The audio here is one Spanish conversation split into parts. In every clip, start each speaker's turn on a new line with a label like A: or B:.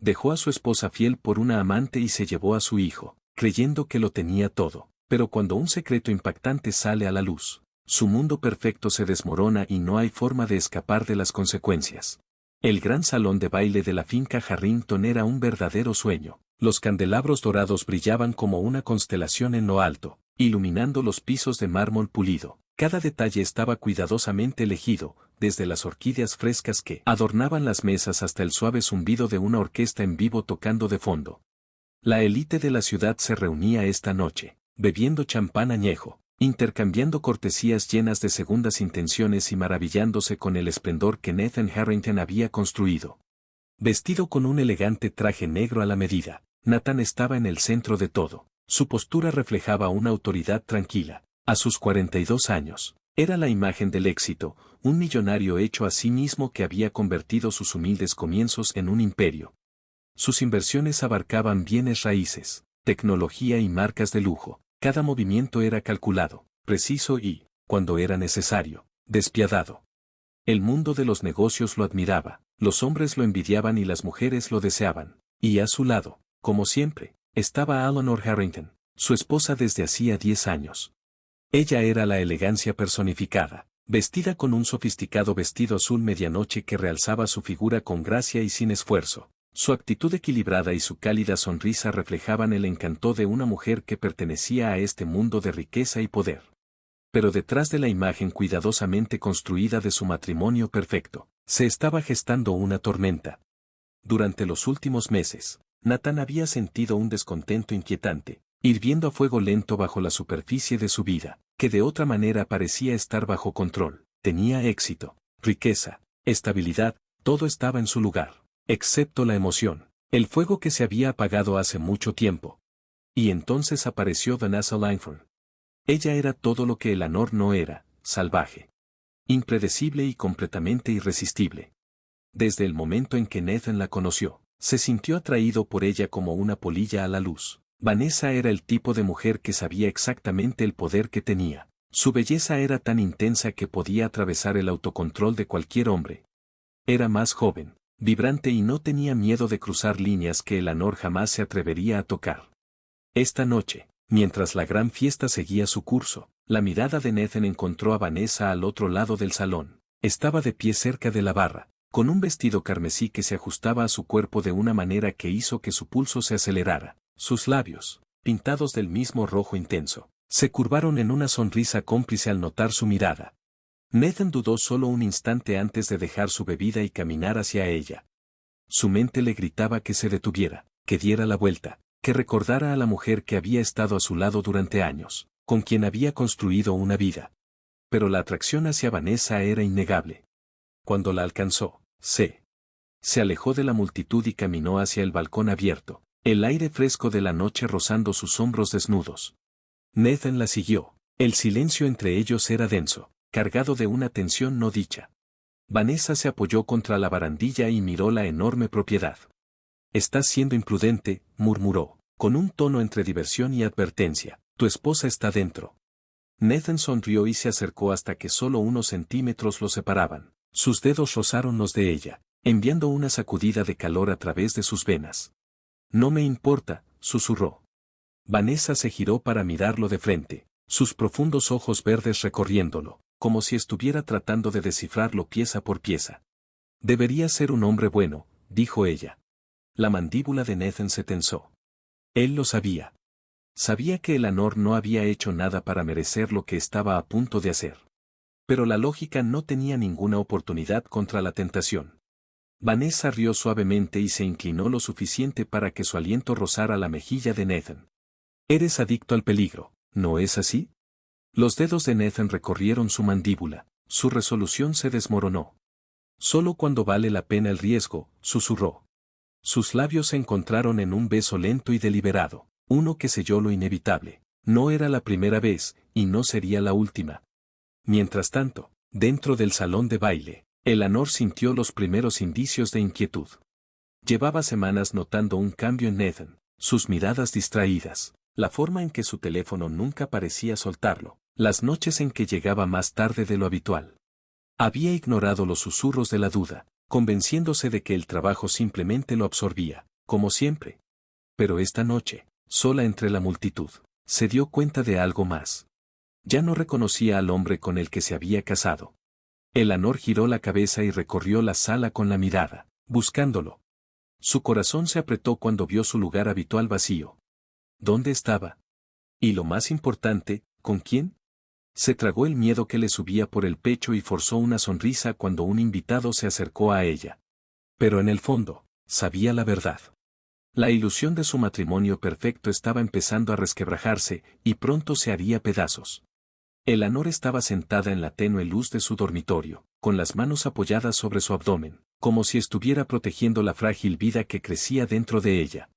A: Dejó a su esposa fiel por una amante y se llevó a su hijo, creyendo que lo tenía todo. Pero cuando un secreto impactante sale a la luz, su mundo perfecto se desmorona y no hay forma de escapar de las consecuencias. El gran salón de baile de la finca Harrington era un verdadero sueño. Los candelabros dorados brillaban como una constelación en lo alto, iluminando los pisos de mármol pulido. Cada detalle estaba cuidadosamente elegido, desde las orquídeas frescas que adornaban las mesas hasta el suave zumbido de una orquesta en vivo tocando de fondo. La élite de la ciudad se reunía esta noche, bebiendo champán añejo, intercambiando cortesías llenas de segundas intenciones y maravillándose con el esplendor que Nathan Harrington había construido. Vestido con un elegante traje negro a la medida, Nathan estaba en el centro de todo. Su postura reflejaba una autoridad tranquila. A sus 42 años, era la imagen del éxito, un millonario hecho a sí mismo que había convertido sus humildes comienzos en un imperio. Sus inversiones abarcaban bienes raíces, tecnología y marcas de lujo. Cada movimiento era calculado, preciso y, cuando era necesario, despiadado. El mundo de los negocios lo admiraba, los hombres lo envidiaban y las mujeres lo deseaban. Y a su lado, como siempre, estaba Eleanor Harrington, su esposa desde hacía 10 años. Ella era la elegancia personificada, vestida con un sofisticado vestido azul medianoche que realzaba su figura con gracia y sin esfuerzo. Su actitud equilibrada y su cálida sonrisa reflejaban el encanto de una mujer que pertenecía a este mundo de riqueza y poder. Pero detrás de la imagen cuidadosamente construida de su matrimonio perfecto, se estaba gestando una tormenta. Durante los últimos meses, Nathan había sentido un descontento inquietante, hirviendo a fuego lento bajo la superficie de su vida, que de otra manera parecía estar bajo control. Tenía éxito, riqueza, estabilidad, todo estaba en su lugar, excepto la emoción, el fuego que se había apagado hace mucho tiempo. Y entonces apareció Vanessa Langford. Ella era todo lo que Eleanor no era, salvaje, impredecible y completamente irresistible. Desde el momento en que Nathan la conoció, se sintió atraído por ella como una polilla a la luz. Vanessa era el tipo de mujer que sabía exactamente el poder que tenía. Su belleza era tan intensa que podía atravesar el autocontrol de cualquier hombre. Era más joven, vibrante y no tenía miedo de cruzar líneas que Eleanor jamás se atrevería a tocar. Esta noche, mientras la gran fiesta seguía su curso, la mirada de Nathan encontró a Vanessa al otro lado del salón. Estaba de pie cerca de la barra, con un vestido carmesí que se ajustaba a su cuerpo de una manera que hizo que su pulso se acelerara. Sus labios, pintados del mismo rojo intenso, se curvaron en una sonrisa cómplice al notar su mirada. Nathan dudó solo un instante antes de dejar su bebida y caminar hacia ella. Su mente le gritaba que se detuviera, que diera la vuelta, que recordara a la mujer que había estado a su lado durante años, con quien había construido una vida. Pero la atracción hacia Vanessa era innegable. Cuando la alcanzó, se alejó de la multitud y caminó hacia el balcón abierto, el aire fresco de la noche rozando sus hombros desnudos. Nathan la siguió. El silencio entre ellos era denso, cargado de una tensión no dicha. Vanessa se apoyó contra la barandilla y miró la enorme propiedad. «Estás siendo imprudente», murmuró, con un tono entre diversión y advertencia. «Tu esposa está dentro». Nathan sonrió y se acercó hasta que solo unos centímetros lo separaban. Sus dedos rozaron los de ella, enviando una sacudida de calor a través de sus venas. «No me importa», susurró. Vanessa se giró para mirarlo de frente, sus profundos ojos verdes recorriéndolo, como si estuviera tratando de descifrarlo pieza por pieza. «Debería ser un hombre bueno», dijo ella. La mandíbula de Nathan se tensó. Él lo sabía. Sabía que Eleanor no había hecho nada para merecer lo que estaba a punto de hacer. Pero la lógica no tenía ninguna oportunidad contra la tentación. Vanessa rió suavemente y se inclinó lo suficiente para que su aliento rozara la mejilla de Nathan. «Eres adicto al peligro, ¿no es así?» Los dedos de Nathan recorrieron su mandíbula, su resolución se desmoronó. «Solo cuando vale la pena el riesgo», susurró. Sus labios se encontraron en un beso lento y deliberado, uno que selló lo inevitable. No era la primera vez, y no sería la última. Mientras tanto, dentro del salón de baile, Eleanor sintió los primeros indicios de inquietud. Llevaba semanas notando un cambio en Nathan, sus miradas distraídas, la forma en que su teléfono nunca parecía soltarlo, las noches en que llegaba más tarde de lo habitual. Había ignorado los susurros de la duda, convenciéndose de que el trabajo simplemente lo absorbía. como siempre. Pero esta noche, sola entre la multitud, se dio cuenta de algo más. Ya no reconocía al hombre con el que se había casado. Eleanor giró la cabeza y recorrió la sala con la mirada, buscándolo. Su corazón se apretó cuando vio su lugar habitual vacío. ¿Dónde estaba? Y lo más importante, ¿con quién? Se tragó el miedo que le subía por el pecho y forzó una sonrisa cuando un invitado se acercó a ella. Pero en el fondo, sabía la verdad. La ilusión de su matrimonio perfecto estaba empezando a resquebrajarse, y pronto se haría pedazos. Eleanor estaba sentada en la tenue luz de su dormitorio, con las manos apoyadas sobre su abdomen, como si estuviera protegiendo la frágil vida que crecía dentro de ella.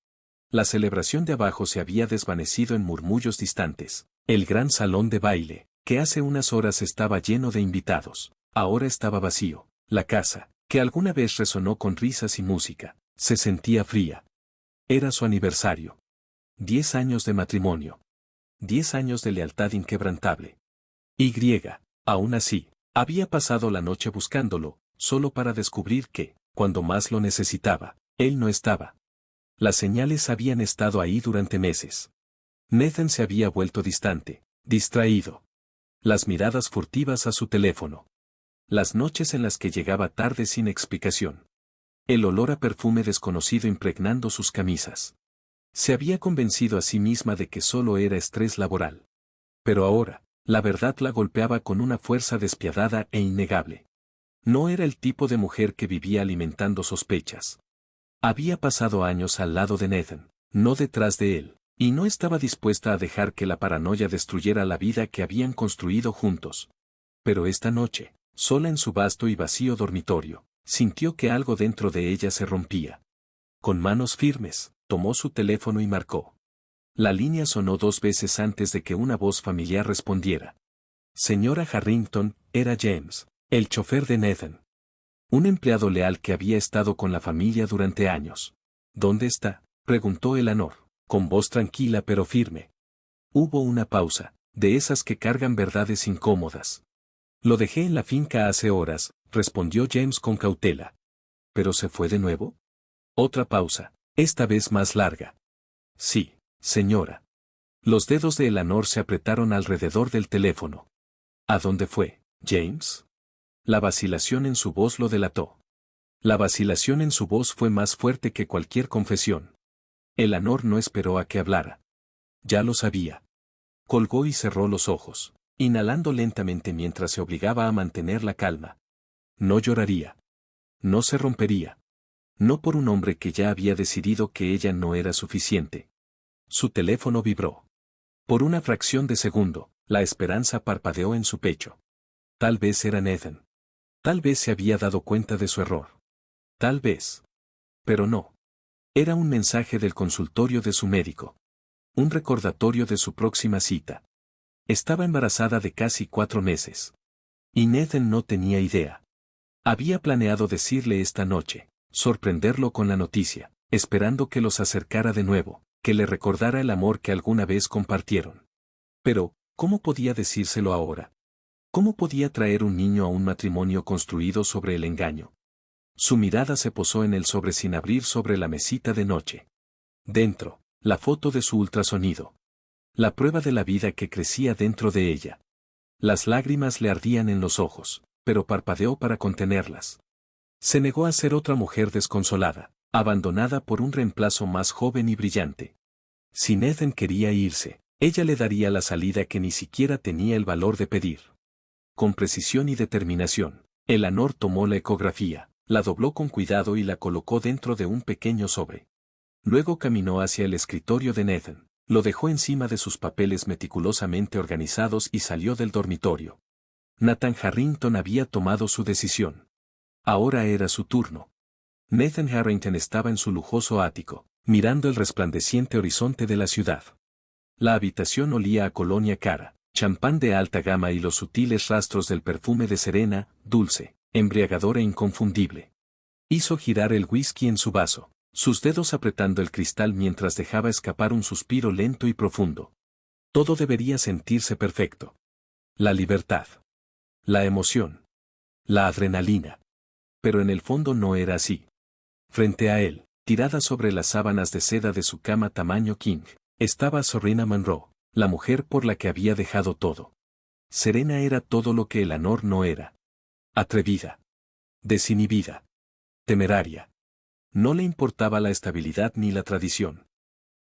A: La celebración de abajo se había desvanecido en murmullos distantes. El gran salón de baile, que hace unas horas estaba lleno de invitados, ahora estaba vacío. La casa, que alguna vez resonó con risas y música, se sentía fría. Era su aniversario. 10 años de matrimonio. 10 años de lealtad inquebrantable. Aún así, había pasado la noche buscándolo, solo para descubrir que, cuando más lo necesitaba, él no estaba. Las señales habían estado ahí durante meses. Nathan se había vuelto distante, distraído. Las miradas furtivas a su teléfono. Las noches en las que llegaba tarde sin explicación. El olor a perfume desconocido impregnando sus camisas. Se había convencido a sí misma de que solo era estrés laboral. Pero ahora, la verdad la golpeaba con una fuerza despiadada e innegable. No era el tipo de mujer que vivía alimentando sospechas. Había pasado años al lado de Nathan, no detrás de él, y no estaba dispuesta a dejar que la paranoia destruyera la vida que habían construido juntos. Pero esta noche, sola en su vasto y vacío dormitorio, sintió que algo dentro de ella se rompía. Con manos firmes, tomó su teléfono y marcó. La línea sonó 2 veces antes de que una voz familiar respondiera. Señora Harrington, era James, el chofer de Nathan. Un empleado leal que había estado con la familia durante años. ¿Dónde está?, preguntó Eleanor, con voz tranquila pero firme. Hubo una pausa, de esas que cargan verdades incómodas. Lo dejé en la finca hace horas, respondió James con cautela. ¿Pero se fue de nuevo? Otra pausa, esta vez más larga. Sí, señora. Los dedos de Eleanor se apretaron alrededor del teléfono. ¿A dónde fue, James? La vacilación en su voz lo delató. La vacilación en su voz fue más fuerte que cualquier confesión. Eleanor no esperó a que hablara. Ya lo sabía. Colgó y cerró los ojos, inhalando lentamente mientras se obligaba a mantener la calma. No lloraría. No se rompería. No por un hombre que ya había decidido que ella no era suficiente. Su teléfono vibró. Por una fracción de segundo, la esperanza parpadeó en su pecho. Tal vez era Nathan. Tal vez se había dado cuenta de su error. Tal vez. Pero no. Era un mensaje del consultorio de su médico. Un recordatorio de su próxima cita. Estaba embarazada de casi 4 meses. Y Nathan no tenía idea. Había planeado decirle esta noche, sorprenderlo con la noticia, esperando que los acercara de nuevo, que le recordara el amor que alguna vez compartieron. Pero, ¿cómo podía decírselo ahora? ¿Cómo podía traer un niño a un matrimonio construido sobre el engaño? Su mirada se posó en el sobre sin abrir sobre la mesita de noche. Dentro, la foto de su ultrasonido. La prueba de la vida que crecía dentro de ella. Las lágrimas le ardían en los ojos, pero parpadeó para contenerlas. Se negó a ser otra mujer desconsolada, abandonada por un reemplazo más joven y brillante. Si Nathan quería irse, ella le daría la salida que ni siquiera tenía el valor de pedir. Con precisión y determinación, Eleanor tomó la ecografía, la dobló con cuidado y la colocó dentro de un pequeño sobre. Luego caminó hacia el escritorio de Nathan, lo dejó encima de sus papeles meticulosamente organizados y salió del dormitorio. Nathan Harrington había tomado su decisión. Ahora era su turno. Nathan Harrington estaba en su lujoso ático, mirando el resplandeciente horizonte de la ciudad. La habitación olía a colonia cara, champán de alta gama y los sutiles rastros del perfume de Serena, dulce, embriagador e inconfundible. Hizo girar el whisky en su vaso, sus dedos apretando el cristal mientras dejaba escapar un suspiro lento y profundo. Todo debería sentirse perfecto. La libertad. La emoción. La adrenalina. Pero en el fondo no era así. Frente a él, Tirada sobre las sábanas de seda de su cama tamaño king, estaba Serena Monroe, la mujer por la que había dejado todo. Serena era todo lo que Eleanor no era. Atrevida. Desinhibida. Temeraria. No le importaba la estabilidad ni la tradición.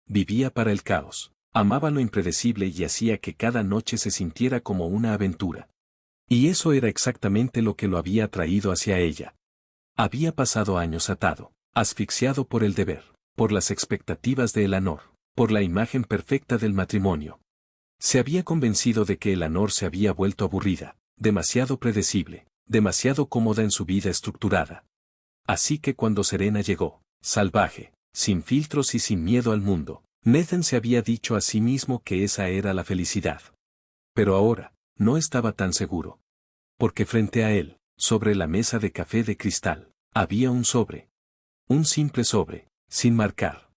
A: Vivía para el caos, amaba lo impredecible y hacía que cada noche se sintiera como una aventura. Y eso era exactamente lo que lo había atraído hacia ella. Había pasado años atado, asfixiado por el deber, por las expectativas de Eleanor, por la imagen perfecta del matrimonio. Se había convencido de que Eleanor se había vuelto aburrida, demasiado predecible, demasiado cómoda en su vida estructurada. Así que cuando Serena llegó, salvaje, sin filtros y sin miedo al mundo, Nathan se había dicho a sí mismo que esa era la felicidad. Pero ahora, no estaba tan seguro. Porque frente a él, sobre la mesa de café de cristal, había un sobre. Un simple sobre, sin marcar.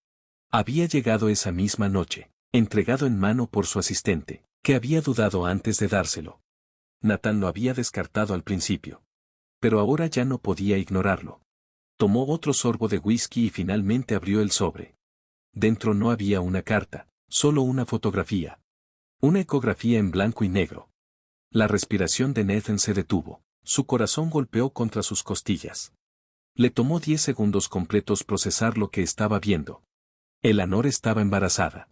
A: Había llegado esa misma noche, entregado en mano por su asistente, que había dudado antes de dárselo. Nathan lo había descartado al principio. Pero ahora ya no podía ignorarlo. Tomó otro sorbo de whisky y finalmente abrió el sobre. Dentro no había una carta, solo una fotografía. Una ecografía en blanco y negro. La respiración de Nathan se detuvo, su corazón golpeó contra sus costillas. Le tomó 10 segundos completos procesar lo que estaba viendo. Eleanor estaba embarazada.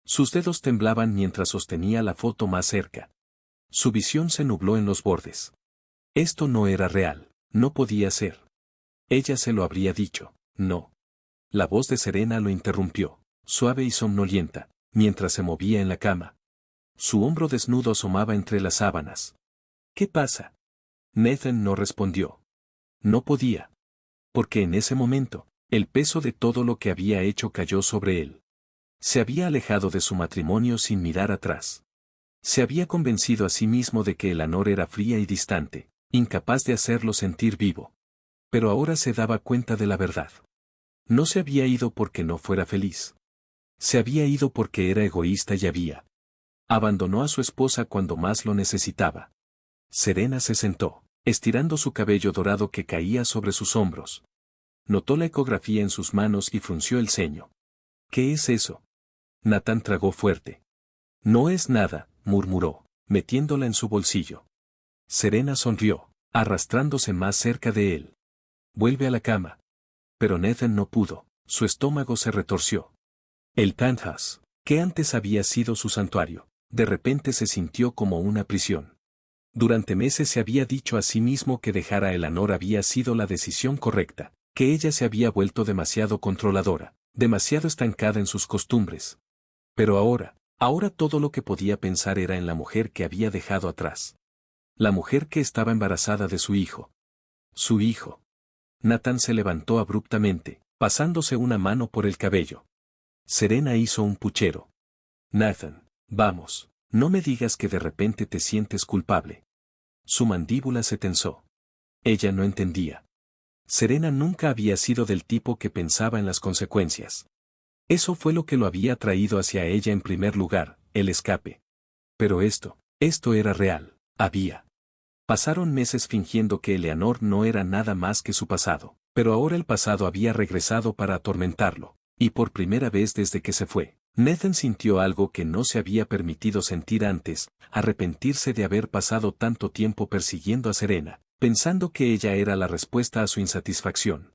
A: Sus dedos temblaban mientras sostenía la foto más cerca. Su visión se nubló en los bordes. Esto no era real, no podía ser. Ella se lo habría dicho, no. La voz de Serena lo interrumpió, suave y somnolienta, mientras se movía en la cama. Su hombro desnudo asomaba entre las sábanas. ¿Qué pasa? Nathan no respondió. No podía. Porque en ese momento, el peso de todo lo que había hecho cayó sobre él. Se había alejado de su matrimonio sin mirar atrás. Se había convencido a sí mismo de que Eleanor era fría y distante, incapaz de hacerlo sentir vivo. Pero ahora se daba cuenta de la verdad. No se había ido porque no fuera feliz. Se había ido porque era egoísta y abandonó a su esposa cuando más lo necesitaba. Serena se sentó, estirando su cabello dorado que caía sobre sus hombros. Notó la ecografía en sus manos y frunció el ceño. ¿Qué es eso? Nathan tragó fuerte. No es nada, murmuró, metiéndola en su bolsillo. Serena sonrió, arrastrándose más cerca de él. Vuelve a la cama. Pero Nathan no pudo, su estómago se retorció. El penthouse, que antes había sido su santuario, de repente se sintió como una prisión. Durante meses se había dicho a sí mismo que dejar a Eleanor había sido la decisión correcta, que ella se había vuelto demasiado controladora, demasiado estancada en sus costumbres. Pero ahora todo lo que podía pensar era en la mujer que había dejado atrás. La mujer que estaba embarazada de su hijo. Su hijo. Nathan se levantó abruptamente, pasándose una mano por el cabello. Serena hizo un puchero. Nathan, vamos, no me digas que de repente te sientes culpable. Su mandíbula se tensó. Ella no entendía. Serena nunca había sido del tipo que pensaba en las consecuencias. Eso fue lo que lo había traído hacia ella en primer lugar, el escape. Pero esto era real, Pasaron meses fingiendo que Eleanor no era nada más que su pasado, pero ahora el pasado había regresado para atormentarlo, y por primera vez desde que se fue, Nathan sintió algo que no se había permitido sentir antes, arrepentirse de haber pasado tanto tiempo persiguiendo a Serena, pensando que ella era la respuesta a su insatisfacción.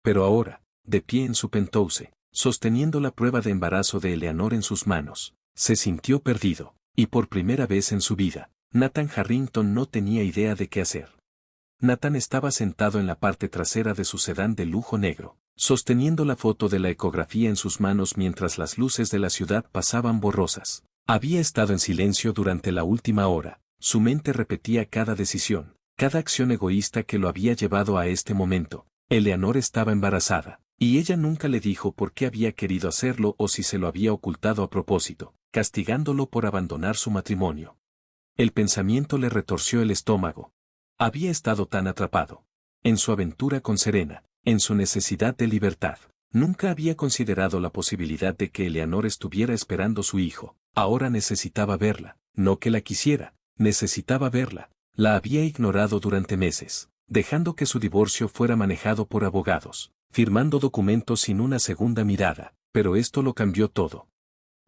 A: Pero ahora, de pie en su penthouse, sosteniendo la prueba de embarazo de Eleanor en sus manos, se sintió perdido, y por primera vez en su vida, Nathan Harrington no tenía idea de qué hacer. Nathan estaba sentado en la parte trasera de su sedán de lujo negro, sosteniendo la foto de la ecografía en sus manos mientras las luces de la ciudad pasaban borrosas. Había estado en silencio durante la última hora, su mente repetía cada decisión, cada acción egoísta que lo había llevado a este momento. Eleanor estaba embarazada, y ella nunca le dijo por qué había querido hacerlo o si se lo había ocultado a propósito, castigándolo por abandonar su matrimonio. El pensamiento le retorció el estómago. Había estado tan atrapado. En su aventura con Serena, en su necesidad de libertad. Nunca había considerado la posibilidad de que Eleanor estuviera esperando su hijo. Ahora necesitaba verla, no que la quisiera, necesitaba verla. La había ignorado durante meses, dejando que su divorcio fuera manejado por abogados, firmando documentos sin una segunda mirada, pero esto lo cambió todo.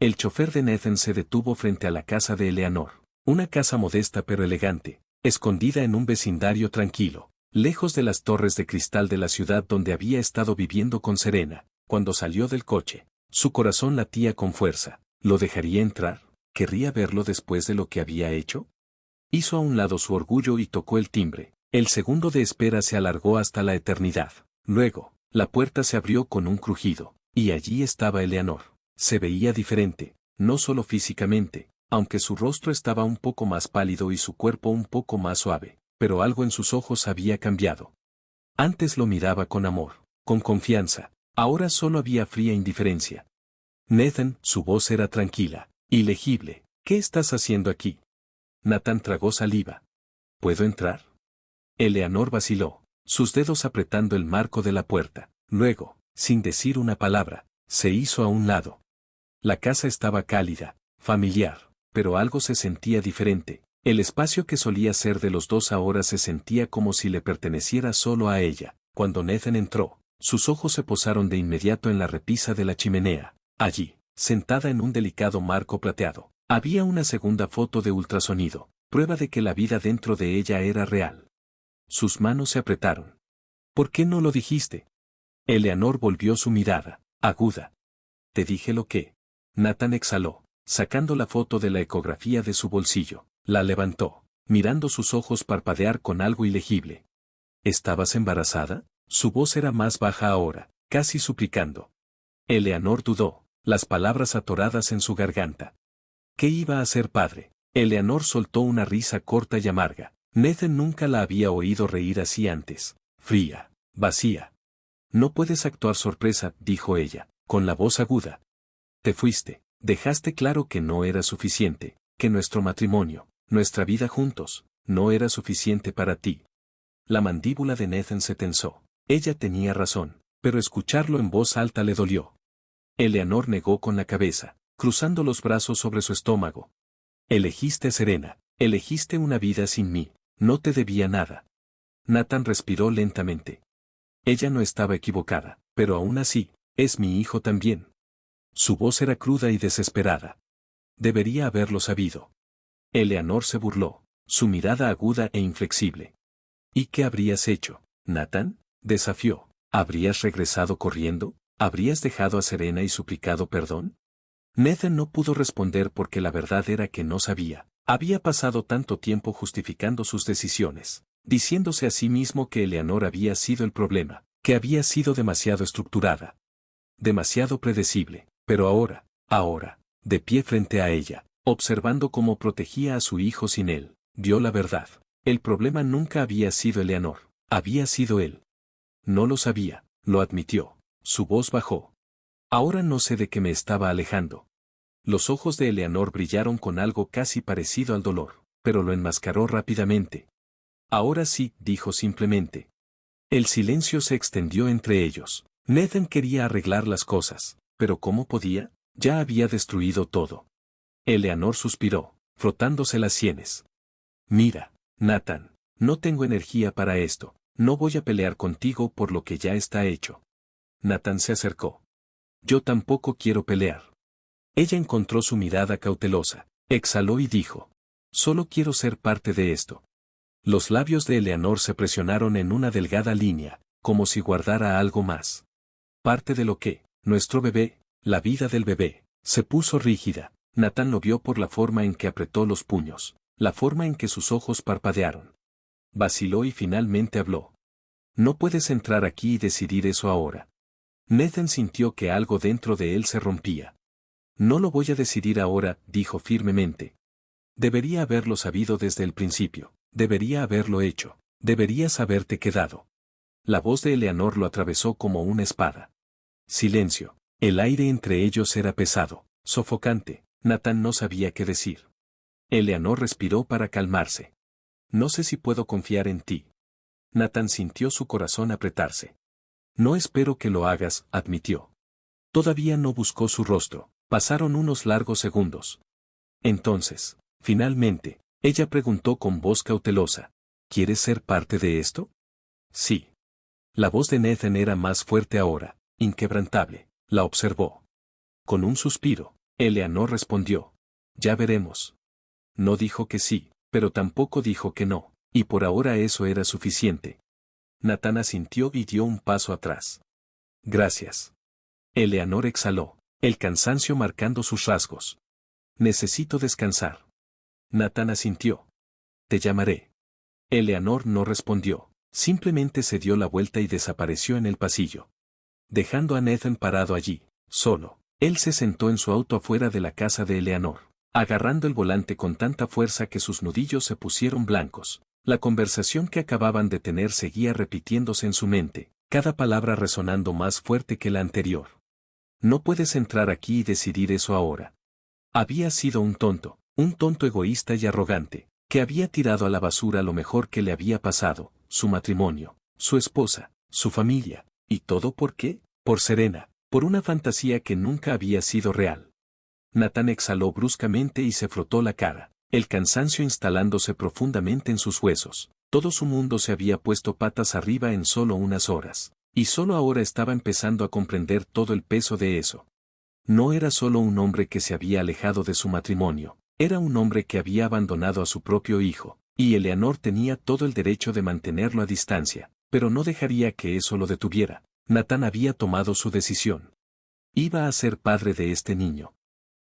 A: El chofer de Nathan se detuvo frente a la casa de Eleanor, una casa modesta pero elegante, escondida en un vecindario tranquilo, lejos de las torres de cristal de la ciudad donde había estado viviendo con Serena. Cuando salió del coche, su corazón latía con fuerza. ¿Lo dejaría entrar? ¿Querría verlo después de lo que había hecho? Hizo a un lado su orgullo y tocó el timbre. El segundo de espera se alargó hasta la eternidad. Luego, la puerta se abrió con un crujido, y allí estaba Eleanor. Se veía diferente, no solo físicamente, aunque su rostro estaba un poco más pálido y su cuerpo un poco más suave, pero algo en sus ojos había cambiado. Antes lo miraba con amor, con confianza, ahora solo había fría indiferencia. Nathan, su voz era tranquila, ilegible. ¿Qué estás haciendo aquí? Nathan tragó saliva. ¿Puedo entrar? Eleanor vaciló, sus dedos apretando el marco de la puerta. Luego, sin decir una palabra, se hizo a un lado. La casa estaba cálida, familiar, pero algo se sentía diferente. El espacio que solía ser de los dos ahora se sentía como si le perteneciera solo a ella. Cuando Nathan entró, sus ojos se posaron de inmediato en la repisa de la chimenea. Allí, sentada en un delicado marco plateado, había una segunda foto de ultrasonido, prueba de que la vida dentro de ella era real. Sus manos se apretaron. ¿Por qué no lo dijiste? Eleanor volvió su mirada, aguda. Te dije lo que. Nathan exhaló, sacando la foto de la ecografía de su bolsillo. La levantó, mirando sus ojos parpadear con algo ilegible. ¿Estabas embarazada? Su voz era más baja ahora, casi suplicando. Eleanor dudó, las palabras atoradas en su garganta. ¿Qué iba a ser padre? Eleanor soltó una risa corta y amarga. Nathan nunca la había oído reír así antes. Fría, vacía. No puedes actuar sorpresa, dijo ella, con la voz aguda. Te fuiste, dejaste claro que no era suficiente, que nuestro matrimonio, nuestra vida juntos, no era suficiente para ti. La mandíbula de Nathan se tensó. Ella tenía razón, pero escucharlo en voz alta le dolió. Eleanor negó con la cabeza, cruzando los brazos sobre su estómago. Elegiste a Serena, elegiste una vida sin mí, no te debía nada. Nathan respiró lentamente. Ella no estaba equivocada, pero aún así, es mi hijo también. Su voz era cruda y desesperada. Debería haberlo sabido. Eleanor se burló, su mirada aguda e inflexible. ¿Y qué habrías hecho, Nathan? Desafió. ¿Habrías regresado corriendo? ¿Habrías dejado a Serena y suplicado perdón? Nathan no pudo responder porque la verdad era que no sabía. Había pasado tanto tiempo justificando sus decisiones, diciéndose a sí mismo que Eleanor había sido el problema, que había sido demasiado estructurada, demasiado predecible, pero ahora, de pie frente a ella, observando cómo protegía a su hijo sin él, vio la verdad. El problema nunca había sido Eleanor, había sido él. No lo sabía, lo admitió. Su voz bajó. Ahora no sé de qué me estaba alejando. Los ojos de Eleanor brillaron con algo casi parecido al dolor, pero lo enmascaró rápidamente. Ahora sí, dijo simplemente. El silencio se extendió entre ellos. Nathan quería arreglar las cosas, pero ¿cómo podía? Ya había destruido todo. Eleanor suspiró, frotándose las sienes. Mira, Nathan, no tengo energía para esto, no voy a pelear contigo por lo que ya está hecho. Nathan se acercó. Yo tampoco quiero pelear. Ella encontró su mirada cautelosa, exhaló y dijo. Solo quiero ser parte de esto. Los labios de Eleanor se presionaron en una delgada línea, como si guardara algo más. Parte de lo que, nuestro bebé, la vida del bebé, se puso rígida. Nathan lo vio por la forma en que apretó los puños, la forma en que sus ojos parpadearon. Vaciló y finalmente habló. No puedes entrar aquí y decidir eso ahora. Nathan sintió que algo dentro de él se rompía. No lo voy a decidir ahora, dijo firmemente. Debería haberlo sabido desde el principio, debería haberlo hecho, deberías haberte quedado. La voz de Eleanor lo atravesó como una espada. Silencio. El aire entre ellos era pesado, sofocante. Nathan no sabía qué decir. Eleanor respiró para calmarse. No sé si puedo confiar en ti. Nathan sintió su corazón apretarse. No espero que lo hagas, admitió. Todavía no buscó su rostro. Pasaron unos largos segundos. Entonces, finalmente, ella preguntó con voz cautelosa. ¿Quieres ser parte de esto? Sí. La voz de Nathan era más fuerte ahora, inquebrantable. La observó. Con un suspiro, Eleanor respondió. Ya veremos. No dijo que sí, pero tampoco dijo que no, y por ahora eso era suficiente. Nathan asintió y dio un paso atrás. Gracias. Eleanor exhaló, el cansancio marcando sus rasgos. Necesito descansar. Nathan asintió. Te llamaré. Eleanor no respondió, simplemente se dio la vuelta y desapareció en el pasillo. Dejando a Nathan parado allí, solo, él se sentó en su auto afuera de la casa de Eleanor, agarrando el volante con tanta fuerza que sus nudillos se pusieron blancos. La conversación que acababan de tener seguía repitiéndose en su mente, cada palabra resonando más fuerte que la anterior. No puedes entrar aquí y decidir eso ahora. Había sido un tonto egoísta y arrogante, que había tirado a la basura lo mejor que le había pasado, su matrimonio, su esposa, su familia, ¿y todo por qué? Por Serena, por una fantasía que nunca había sido real. Nathan exhaló bruscamente y se frotó la cara, el cansancio instalándose profundamente en sus huesos. Todo su mundo se había puesto patas arriba en solo unas horas, y solo ahora estaba empezando a comprender todo el peso de eso. No era solo un hombre que se había alejado de su matrimonio, era un hombre que había abandonado a su propio hijo, y Eleanor tenía todo el derecho de mantenerlo a distancia, pero no dejaría que eso lo detuviera. Nathan había tomado su decisión. Iba a ser padre de este niño.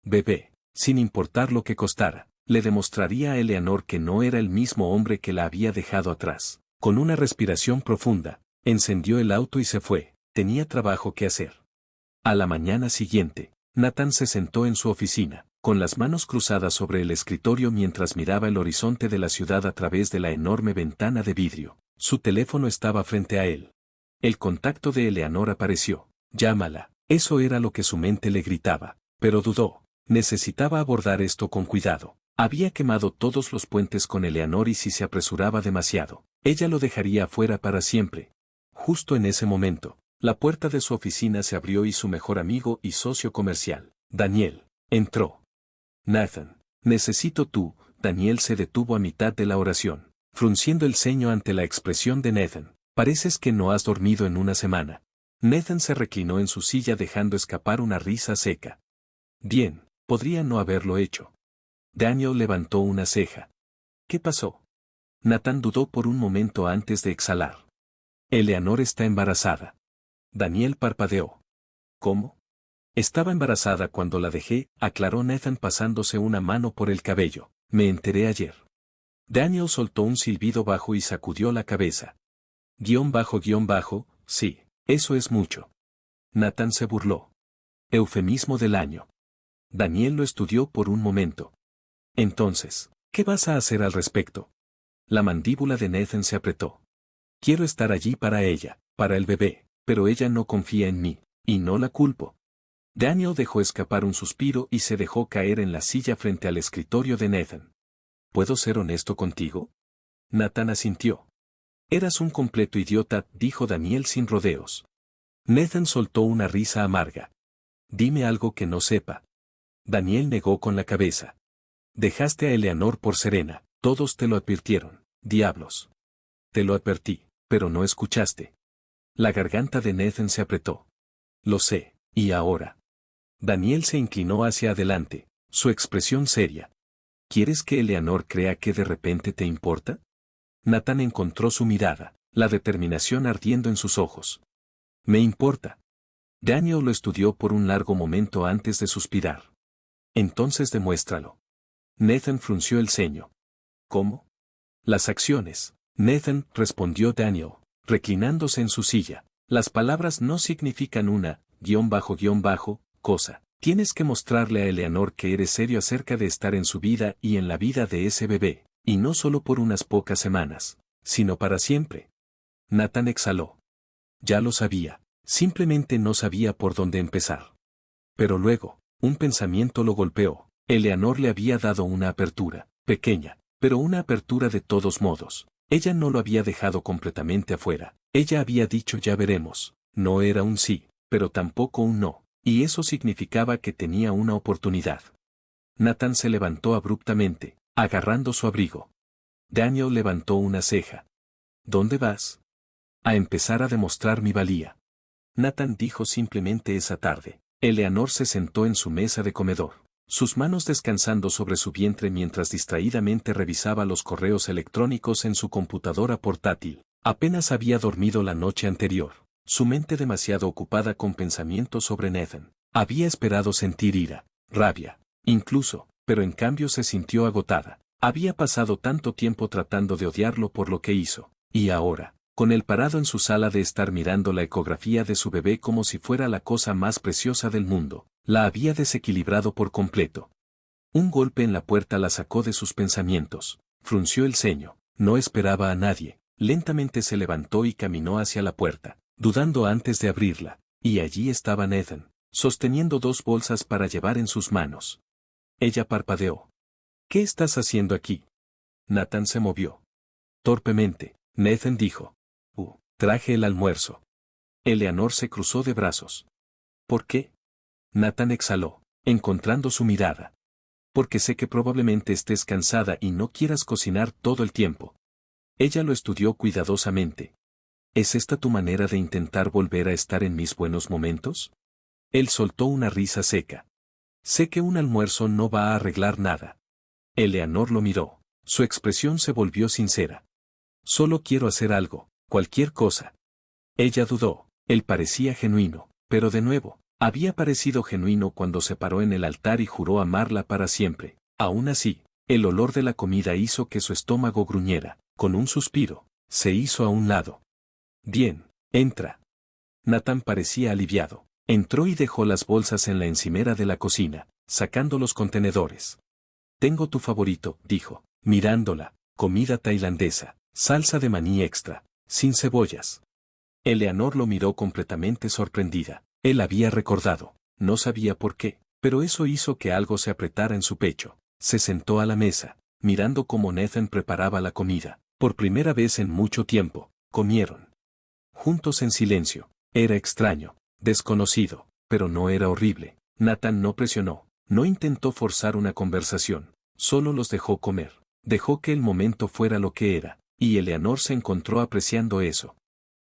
A: Bebé, sin importar lo que costara, le demostraría a Eleanor que no era el mismo hombre que la había dejado atrás. Con una respiración profunda, encendió el auto y se fue, tenía trabajo que hacer. A la mañana siguiente, Nathan se sentó en su oficina, con las manos cruzadas sobre el escritorio mientras miraba el horizonte de la ciudad a través de la enorme ventana de vidrio. Su teléfono estaba frente a él. El contacto de Eleanor apareció. Llámala. Eso era lo que su mente le gritaba, pero dudó. Necesitaba abordar esto con cuidado. Había quemado todos los puentes con Eleanor y si se apresuraba demasiado, ella lo dejaría afuera para siempre. Justo en ese momento, la puerta de su oficina se abrió y su mejor amigo y socio comercial, Daniel, entró. Nathan, necesito tú. Daniel se detuvo a mitad de la oración, frunciendo el ceño ante la expresión de Nathan. Pareces que no has dormido en una semana. Nathan se reclinó en su silla dejando escapar una risa seca. Bien, podría no haberlo hecho. Daniel levantó una ceja. ¿Qué pasó? Nathan dudó por un momento antes de exhalar. Eleanor está embarazada. Daniel parpadeó. ¿Cómo? Estaba embarazada cuando la dejé, aclaró Nathan pasándose una mano por el cabello. Me enteré ayer. Daniel soltó un silbido bajo y sacudió la cabeza. Sí, eso es mucho. Nathan se burló. Eufemismo del año. Daniel lo estudió por un momento. Entonces, ¿qué vas a hacer al respecto? La mandíbula de Nathan se apretó. Quiero estar allí para ella, para el bebé, pero ella no confía en mí, y no la culpo. Daniel dejó escapar un suspiro y se dejó caer en la silla frente al escritorio de Nathan. ¿Puedo ser honesto contigo? Nathan asintió. Eras un completo idiota, dijo Daniel sin rodeos. Nathan soltó una risa amarga. Dime algo que no sepa. Daniel negó con la cabeza. Dejaste a Eleanor por Serena, todos te lo advirtieron, diablos. Te lo advertí, pero no escuchaste. La garganta de Nathan se apretó. Lo sé, ¿y ahora? Daniel se inclinó hacia adelante, su expresión seria. ¿Quieres que Eleanor crea que de repente te importa? Nathan encontró su mirada, la determinación ardiendo en sus ojos. Me importa. Daniel lo estudió por un largo momento antes de suspirar. Entonces demuéstralo. Nathan frunció el ceño. ¿Cómo? Las acciones. Nathan, respondió Daniel, reclinándose en su silla. Las palabras no significan una, cosa. Tienes que mostrarle a Eleanor que eres serio acerca de estar en su vida y en la vida de ese bebé, y no solo por unas pocas semanas, sino para siempre. Nathan exhaló. Ya lo sabía, simplemente no sabía por dónde empezar. Pero luego, un pensamiento lo golpeó. Eleanor le había dado una apertura, pequeña, pero una apertura de todos modos. Ella no lo había dejado completamente afuera. Ella había dicho ya veremos. No era un sí, pero tampoco un no, y eso significaba que tenía una oportunidad. Nathan se levantó abruptamente, agarrando su abrigo. Daniel levantó una ceja. ¿Dónde vas? a empezar a demostrar mi valía. Nathan dijo simplemente esa tarde. Eleanor se sentó en su mesa de comedor, sus manos descansando sobre su vientre mientras distraídamente revisaba los correos electrónicos en su computadora portátil. Apenas había dormido la noche anterior, su mente demasiado ocupada con pensamientos sobre Nathan. Había esperado sentir ira, rabia, incluso, pero en cambio se sintió agotada. Había pasado tanto tiempo tratando de odiarlo por lo que hizo, y ahora, con él parado en su sala de estar mirando la ecografía de su bebé como si fuera la cosa más preciosa del mundo, la había desequilibrado por completo. Un golpe en la puerta la sacó de sus pensamientos, frunció el ceño, no esperaba a nadie, lentamente se levantó y caminó hacia la puerta, dudando antes de abrirla, y allí estaba Nathan, sosteniendo 2 bolsas para llevar en sus manos. Ella parpadeó. ¿Qué estás haciendo aquí? Nathan se movió. Torpemente, Nathan dijo. Traje el almuerzo. Eleanor se cruzó de brazos. ¿Por qué? Nathan exhaló, encontrando su mirada. Porque sé que probablemente estés cansada y no quieras cocinar todo el tiempo. Ella lo estudió cuidadosamente. ¿Es esta tu manera de intentar volver a estar en mis buenos momentos? Él soltó una risa seca. Sé que un almuerzo no va a arreglar nada. Eleanor lo miró. Su expresión se volvió sincera. Solo quiero hacer algo, cualquier cosa. Ella dudó. Él parecía genuino, pero de nuevo, había parecido genuino cuando se paró en el altar y juró amarla para siempre. Aún así, el olor de la comida hizo que su estómago gruñera. Con un suspiro, se hizo a un lado. Bien, entra. Nathan parecía aliviado. Entró y dejó las bolsas en la encimera de la cocina, sacando los contenedores. Tengo tu favorito, dijo, mirándola, comida tailandesa, salsa de maní extra, sin cebollas. Eleanor lo miró completamente sorprendida. Él había recordado, no sabía por qué, pero eso hizo que algo se apretara en su pecho. Se sentó a la mesa, mirando cómo Nathan preparaba la comida. Por primera vez en mucho tiempo, comieron. Juntos en silencio. Era extraño, desconocido, pero no era horrible. Nathan no presionó, no intentó forzar una conversación, solo los dejó comer. Dejó que el momento fuera lo que era, y Eleanor se encontró apreciando eso.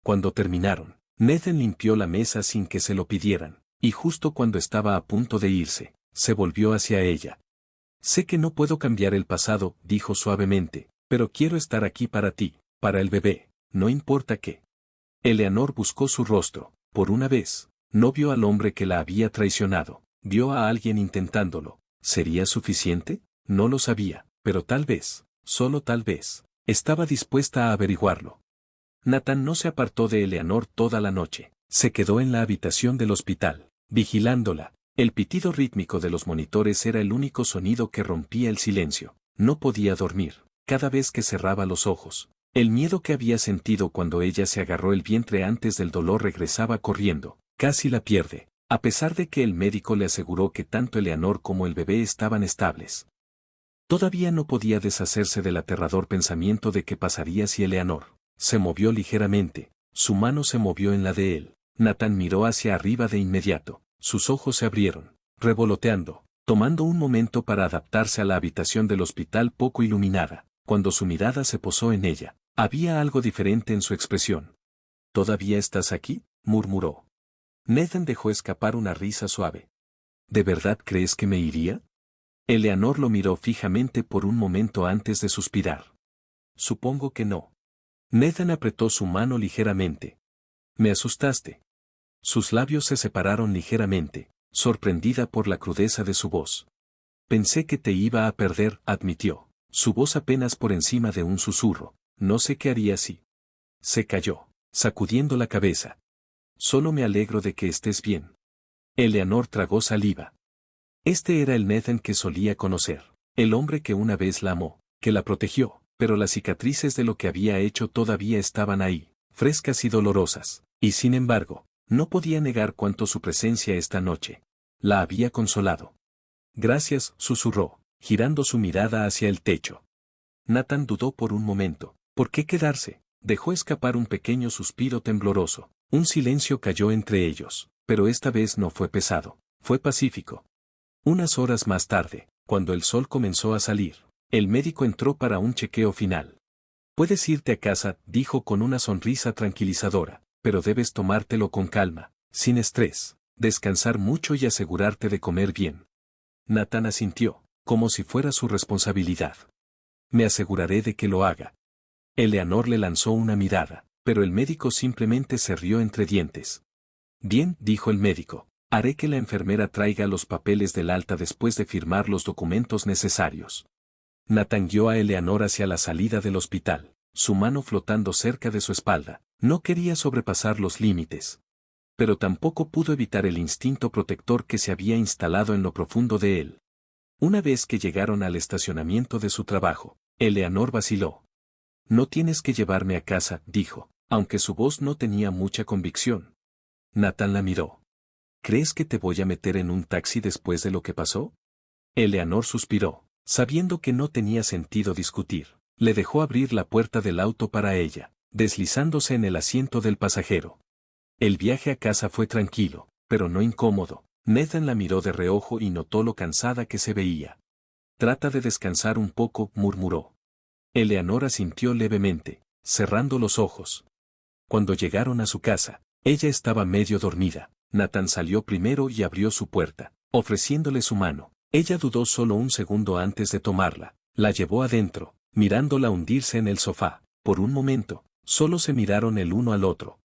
A: Cuando terminaron, Nathan limpió la mesa sin que se lo pidieran, y justo cuando estaba a punto de irse, se volvió hacia ella. Sé que no puedo cambiar el pasado, dijo suavemente, pero quiero estar aquí para ti, para el bebé, no importa qué. Eleanor buscó su rostro. Por una vez, no vio al hombre que la había traicionado, vio a alguien intentándolo. ¿Sería suficiente? No lo sabía, pero tal vez, solo tal vez, estaba dispuesta a averiguarlo. Nathan no se apartó de Eleanor toda la noche. Se quedó en la habitación del hospital, vigilándola. El pitido rítmico de los monitores era el único sonido que rompía el silencio. No podía dormir. Cada vez que cerraba los ojos, el miedo que había sentido cuando ella se agarró el vientre antes del dolor regresaba corriendo. Casi la pierde, a pesar de que el médico le aseguró que tanto Eleanor como el bebé estaban estables. Todavía no podía deshacerse del aterrador pensamiento de qué pasaría si Eleanor se movió ligeramente. Su mano se movió en la de él. Nathan miró hacia arriba de inmediato. Sus ojos se abrieron, revoloteando, tomando un momento para adaptarse a la habitación del hospital poco iluminada. Cuando su mirada se posó en ella, había algo diferente en su expresión. ¿Todavía estás aquí?, murmuró. Nathan dejó escapar una risa suave. ¿De verdad crees que me iría? Eleanor lo miró fijamente por un momento antes de suspirar. Supongo que no. Nathan apretó su mano ligeramente. Me asustaste. Sus labios se separaron ligeramente, sorprendida por la crudeza de su voz. Pensé que te iba a perder, admitió. Su voz apenas por encima de un susurro. No sé qué haría si. Se calló, sacudiendo la cabeza. Solo me alegro de que estés bien. Eleanor tragó saliva. Este era el Nathan que solía conocer. El hombre que una vez la amó, que la protegió, pero las cicatrices de lo que había hecho todavía estaban ahí, frescas y dolorosas. Y sin embargo, no podía negar cuánto su presencia esta noche la había consolado. Gracias, susurró, girando su mirada hacia el techo. Nathan dudó por un momento. ¿Por qué quedarse? Dejó escapar un pequeño suspiro tembloroso. Un silencio cayó entre ellos, pero esta vez no fue pesado, fue pacífico. Unas horas más tarde, cuando el sol comenzó a salir, el médico entró para un chequeo final. Puedes irte a casa, dijo con una sonrisa tranquilizadora, pero debes tomártelo con calma, sin estrés, descansar mucho y asegurarte de comer bien. Nathan asintió, como si fuera su responsabilidad. Me aseguraré de que lo haga. Eleanor le lanzó una mirada, pero el médico simplemente se rió entre dientes. Bien, dijo el médico, haré que la enfermera traiga los papeles del alta después de firmar los documentos necesarios. Nathan guió a Eleanor hacia la salida del hospital, su mano flotando cerca de su espalda. No quería sobrepasar los límites. Pero tampoco pudo evitar el instinto protector que se había instalado en lo profundo de él. Una vez que llegaron al estacionamiento de su trabajo, Eleanor vaciló. No tienes que llevarme a casa, dijo, aunque su voz no tenía mucha convicción. Nathan la miró. ¿Crees que te voy a meter en un taxi después de lo que pasó? Eleanor suspiró, sabiendo que no tenía sentido discutir. Le dejó abrir la puerta del auto para ella, deslizándose en el asiento del pasajero. El viaje a casa fue tranquilo, pero no incómodo. Nathan la miró de reojo y notó lo cansada que se veía. Trata de descansar un poco, murmuró. Eleanor asintió levemente, cerrando los ojos. Cuando llegaron a su casa, ella estaba medio dormida. Nathan salió primero y abrió su puerta, ofreciéndole su mano. Ella dudó solo un segundo antes de tomarla. La llevó adentro, mirándola hundirse en el sofá. Por un momento, solo se miraron el uno al otro.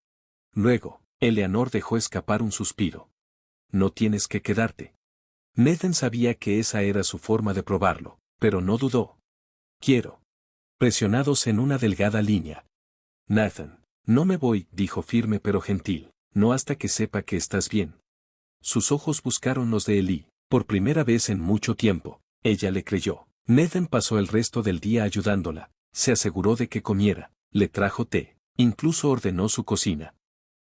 A: Luego, Eleanor dejó escapar un suspiro. No tienes que quedarte. Nathan sabía que esa era su forma de probarlo, pero no dudó. Quiero. Presionados en una delgada línea. Nathan, no me voy, dijo firme pero gentil, no hasta que sepa que estás bien. Sus ojos buscaron los de Ellie, por primera vez en mucho tiempo. Ella le creyó. Nathan pasó el resto del día ayudándola, se aseguró de que comiera, le trajo té, incluso ordenó su cocina.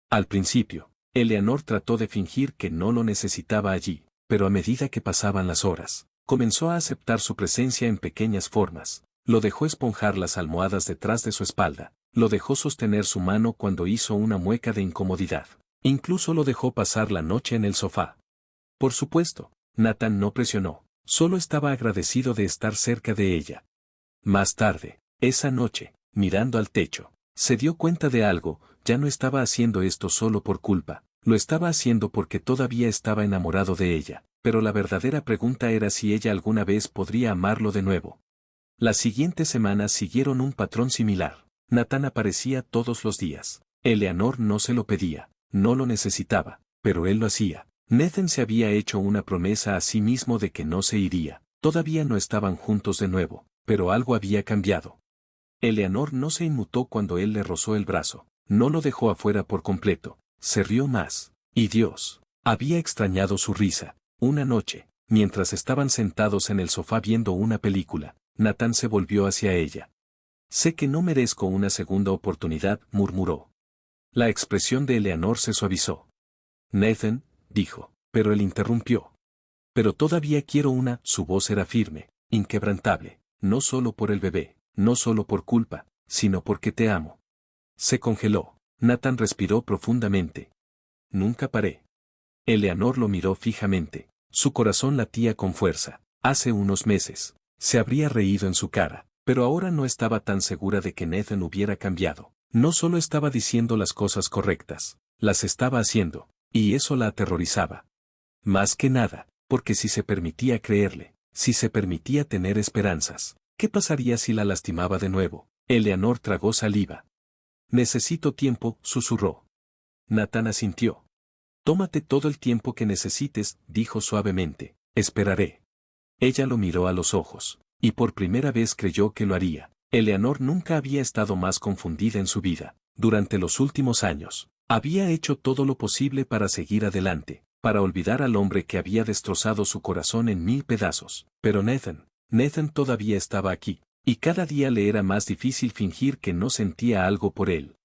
A: Al principio, Eleanor trató de fingir que no lo necesitaba allí, pero a medida que pasaban las horas, comenzó a aceptar su presencia en pequeñas formas. Lo dejó esponjar las almohadas detrás de su espalda, lo dejó sostener su mano cuando hizo una mueca de incomodidad, incluso lo dejó pasar la noche en el sofá. Por supuesto, Nathan no presionó, solo estaba agradecido de estar cerca de ella. Más tarde, esa noche, mirando al techo, se dio cuenta de algo. Ya no estaba haciendo esto solo por culpa, lo estaba haciendo porque todavía estaba enamorado de ella, pero la verdadera pregunta era si ella alguna vez podría amarlo de nuevo. Las siguientes semanas siguieron un patrón similar. Nathan aparecía todos los días. Eleanor no se lo pedía, no lo necesitaba, pero él lo hacía. Nathan se había hecho una promesa a sí mismo de que no se iría. Todavía no estaban juntos de nuevo, pero algo había cambiado. Eleanor no se inmutó cuando él le rozó el brazo. No lo dejó afuera por completo, se rió más, y Dios, había extrañado su risa. Una noche, mientras estaban sentados en el sofá viendo una película, Nathan se volvió hacia ella. Sé que no merezco una segunda oportunidad, murmuró. La expresión de Eleanor se suavizó. Nathan, dijo, pero él interrumpió. Pero todavía quiero una, su voz era firme, inquebrantable, no solo por el bebé, no solo por culpa, sino porque te amo. Se congeló. Nathan respiró profundamente. Nunca paré. Eleanor lo miró fijamente. Su corazón latía con fuerza. Hace unos meses, se habría reído en su cara, pero ahora no estaba tan segura de que Nathan hubiera cambiado. No solo estaba diciendo las cosas correctas, las estaba haciendo, y eso la aterrorizaba. Más que nada, porque si se permitía creerle, si se permitía tener esperanzas, ¿qué pasaría si la lastimaba de nuevo? Eleanor tragó saliva. Necesito tiempo, susurró. Nathan asintió. Tómate todo el tiempo que necesites, dijo suavemente. Esperaré. Ella lo miró a los ojos, y por primera vez creyó que lo haría. Eleanor nunca había estado más confundida en su vida. Durante los últimos años, había hecho todo lo posible para seguir adelante, para olvidar al hombre que había destrozado su corazón en 1000 pedazos. Pero Nathan todavía estaba aquí. Y cada día le era más difícil fingir que no sentía algo por él.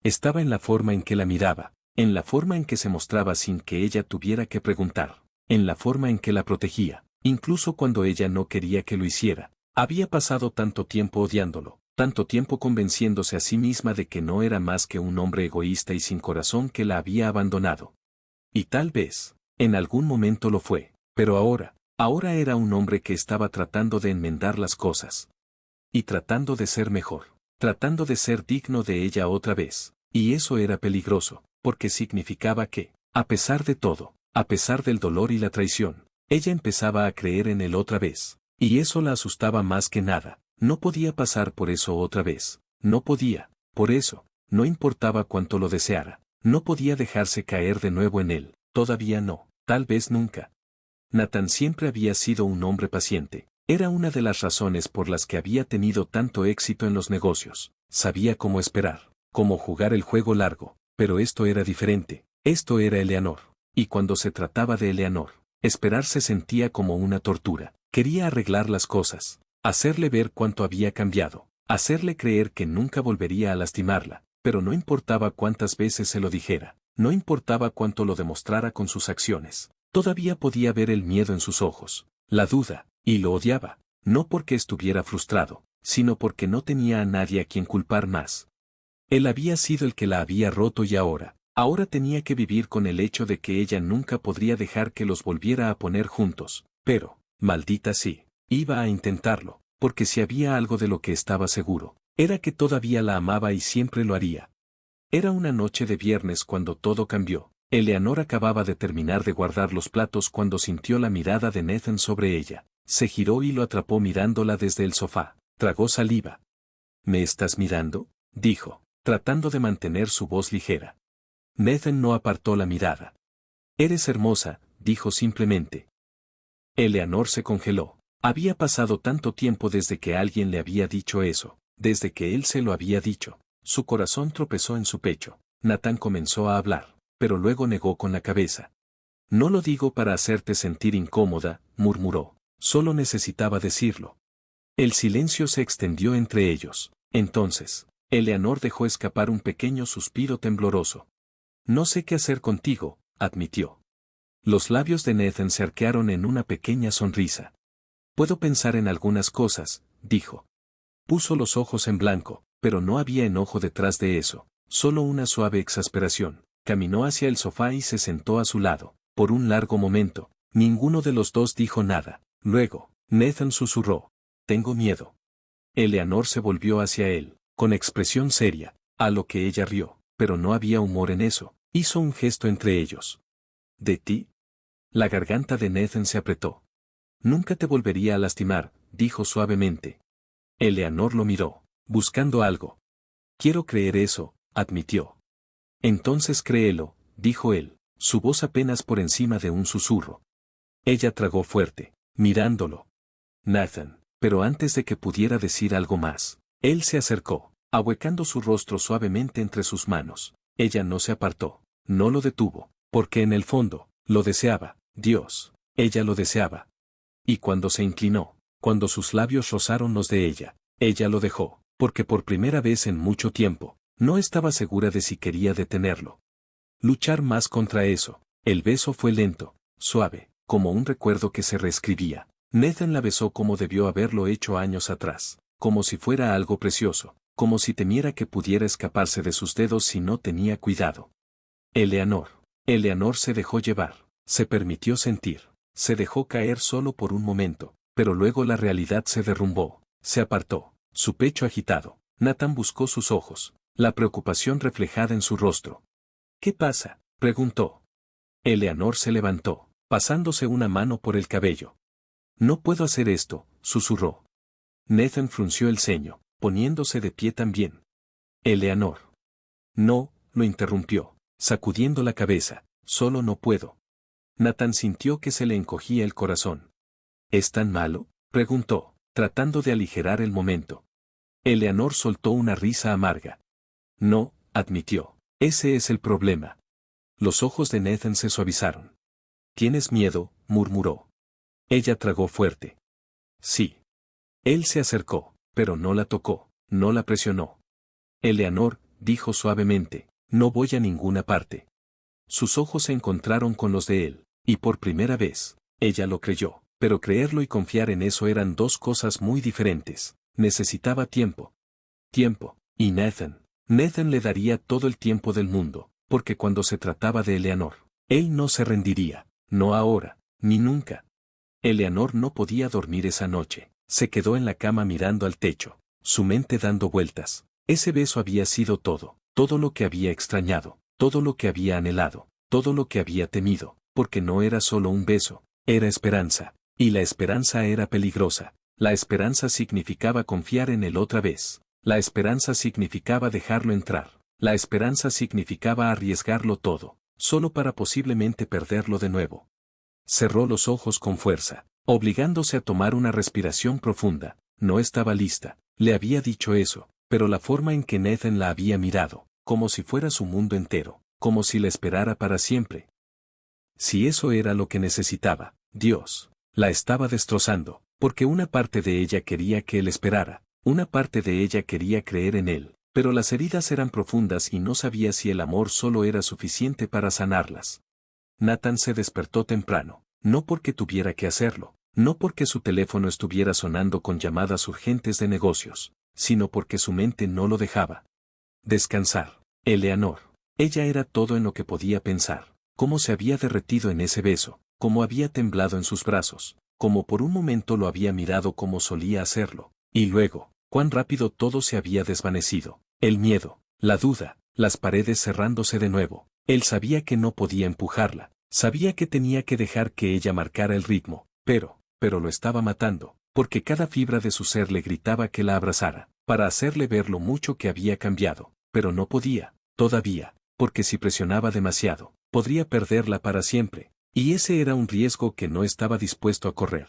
A: Estaba en la forma en que la miraba, en la forma en que se mostraba sin que ella tuviera que preguntar, en la forma en que la protegía, incluso cuando ella no quería que lo hiciera. Había pasado tanto tiempo odiándolo, tanto tiempo convenciéndose a sí misma de que no era más que un hombre egoísta y sin corazón que la había abandonado. Y tal vez, en algún momento lo fue, pero ahora era un hombre que estaba tratando de enmendar las cosas. Y tratando de ser mejor. tratando de ser digno de ella otra vez. Y eso era peligroso, porque significaba que, a pesar de todo, a pesar del dolor y la traición, ella empezaba a creer en él otra vez. Y eso la asustaba más que nada. No podía pasar por eso otra vez. No podía. Por eso, no importaba cuánto lo deseara. No podía dejarse caer de nuevo en él. Todavía no. Tal vez nunca. Nathan siempre había sido un hombre paciente. Era una de las razones por las que había tenido tanto éxito en los negocios. Sabía cómo esperar, cómo jugar el juego largo. Pero esto era diferente. Esto era Eleanor. Y cuando se trataba de Eleanor, esperar se sentía como una tortura. Quería arreglar las cosas, hacerle ver cuánto había cambiado, hacerle creer que nunca volvería a lastimarla, pero no importaba cuántas veces se lo dijera, no importaba cuánto lo demostrara con sus acciones. Todavía podía ver el miedo en sus ojos, la duda, y lo odiaba, no porque estuviera frustrado, sino porque no tenía a nadie a quien culpar más. Él había sido el que la había roto y ahora tenía que vivir con el hecho de que ella nunca podría dejar que los volviera a poner juntos, pero, maldita sí, iba a intentarlo, porque si había algo de lo que estaba seguro, era que todavía la amaba y siempre lo haría. Era una noche de viernes cuando todo cambió. Eleanor acababa de terminar de guardar los platos cuando sintió la mirada de Nathan sobre ella. Se giró y lo atrapó mirándola desde el sofá. Tragó saliva. ¿Me estás mirando?, dijo, tratando de mantener su voz ligera. Nathan no apartó la mirada. Eres hermosa, dijo simplemente. Eleanor se congeló. Había pasado tanto tiempo desde que alguien le había dicho eso, desde que él se lo había dicho. Su corazón tropezó en su pecho. Nathan comenzó a hablar, pero luego negó con la cabeza. No lo digo para hacerte sentir incómoda, murmuró. Solo necesitaba decirlo. El silencio se extendió entre ellos. Entonces, Eleanor dejó escapar un pequeño suspiro tembloroso. No sé qué hacer contigo, admitió. Los labios de Nathan se arquearon en una pequeña sonrisa. Puedo pensar en algunas cosas, dijo. Puso los ojos en blanco, pero no había enojo detrás de eso, solo una suave exasperación. Caminó hacia el sofá y se sentó a su lado. Por un largo momento, ninguno de los dos dijo nada. Luego, Nathan susurró. Tengo miedo. Eleanor se volvió hacia él, con expresión seria, a lo que ella rió, pero no había humor en eso. Hizo un gesto entre ellos. ¿De ti? La garganta de Nathan se apretó. Nunca te volvería a lastimar, dijo suavemente. Eleanor lo miró, buscando algo. Quiero creer eso, admitió. Entonces créelo, dijo él, su voz apenas por encima de un susurro. Ella tragó fuerte, mirándolo. Nathan, pero antes de que pudiera decir algo más, él se acercó, ahuecando su rostro suavemente entre sus manos. Ella no se apartó, no lo detuvo, porque en el fondo, lo deseaba. Dios, ella lo deseaba. Y cuando se inclinó, cuando sus labios rozaron los de ella lo dejó, porque por primera vez en mucho tiempo, no estaba segura de si quería detenerlo. Luchar más contra eso. El beso fue lento, suave, como un recuerdo que se reescribía. Nathan la besó como debió haberlo hecho años atrás, como si fuera algo precioso, como si temiera que pudiera escaparse de sus dedos si no tenía cuidado. Eleanor se dejó llevar. Se permitió sentir, se dejó caer solo por un momento, pero luego la realidad se derrumbó, se apartó, su pecho agitado. Nathan buscó sus ojos, la preocupación reflejada en su rostro. ¿Qué pasa?, preguntó. Eleanor se levantó, pasándose una mano por el cabello. No puedo hacer esto, susurró. Nathan frunció el ceño, poniéndose de pie también. Eleanor. No, lo interrumpió, sacudiendo la cabeza, solo no puedo. Nathan sintió que se le encogía el corazón. ¿Es tan malo?, preguntó, tratando de aligerar el momento. Eleanor soltó una risa amarga. No, admitió, ese es el problema. Los ojos de Nathan se suavizaron. ¿Tienes miedo?, murmuró. Ella tragó fuerte. Sí. Él se acercó, pero no la tocó, no la presionó. Eleanor, dijo suavemente, no voy a ninguna parte. Sus ojos se encontraron con los de él, y por primera vez, ella lo creyó, pero creerlo y confiar en eso eran dos cosas muy diferentes. Necesitaba tiempo. Tiempo, y Nathan le daría todo el tiempo del mundo, porque cuando se trataba de Eleanor, él no se rendiría, no ahora, ni nunca. Eleanor no podía dormir esa noche, se quedó en la cama mirando al techo. su mente dando vueltas. Ese beso había sido todo, todo lo que había extrañado, todo lo que había anhelado, todo lo que había temido, porque no era solo un beso, era esperanza, y la esperanza era peligrosa. La esperanza significaba confiar en él otra vez. La esperanza significaba dejarlo entrar. La esperanza significaba arriesgarlo todo, solo para posiblemente perderlo de nuevo. Cerró los ojos con fuerza, obligándose a tomar una respiración profunda. No estaba lista, le había dicho eso, pero la forma en que Nathan la había mirado, como si fuera su mundo entero, como si la esperara para siempre. Si eso era lo que necesitaba, Dios, la estaba destrozando, porque una parte de ella quería que él esperara, una parte de ella quería creer en él, pero las heridas eran profundas y no sabía si el amor solo era suficiente para sanarlas. Nathan se despertó temprano, no porque tuviera que hacerlo, no porque su teléfono estuviera sonando con llamadas urgentes de negocios, sino porque su mente no lo dejaba descansar. Eleanor. Ella era todo en lo que podía pensar, cómo se había derretido en ese beso, cómo había temblado en sus brazos, como por un momento lo había mirado como solía hacerlo, y luego, cuán rápido todo se había desvanecido. El miedo, la duda, las paredes cerrándose de nuevo. Él sabía que no podía empujarla, sabía que tenía que dejar que ella marcara el ritmo, pero lo estaba matando, porque cada fibra de su ser le gritaba que la abrazara, para hacerle ver lo mucho que había cambiado, pero no podía, todavía, porque si presionaba demasiado, podría perderla para siempre, y ese era un riesgo que no estaba dispuesto a correr.